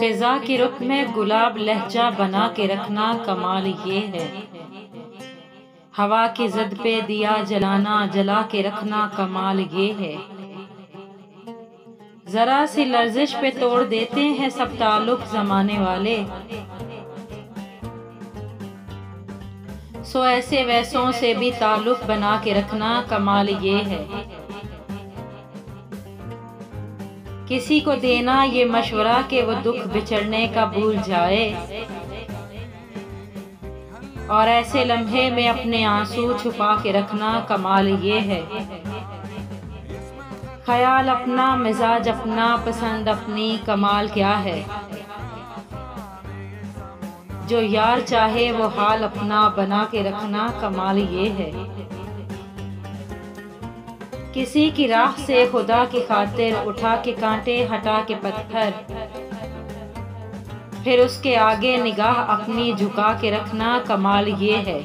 फिजा की रुख में गुलाब लहजा बना के रखना कमाल ये है। हवा की जिद पे दिया जलाना जला के रखना कमाल ये है। जरा सी लर्जिश पे तोड़ देते हैं सब ताल्लुक जमाने वाले। सो ऐसे वैसों से भी ताल्लुक बना के रखना कमाल ये है। किसी को देना ये मशवरा कि वो दुख बिछड़ने का भूल जाए, और ऐसे लम्हे में अपने आंसू छुपा के रखना कमाल ये है। ख्याल अपना, मिजाज अपना, पसंद अपनी, कमाल क्या है। जो यार चाहे वो हाल अपना बना के रखना कमाल ये है। किसी की राह से खुदा की खातिर उठा के कांटे हटा के पत्थर, फिर उसके आगे निगाह अपनी झुका के रखना कमाल ये है।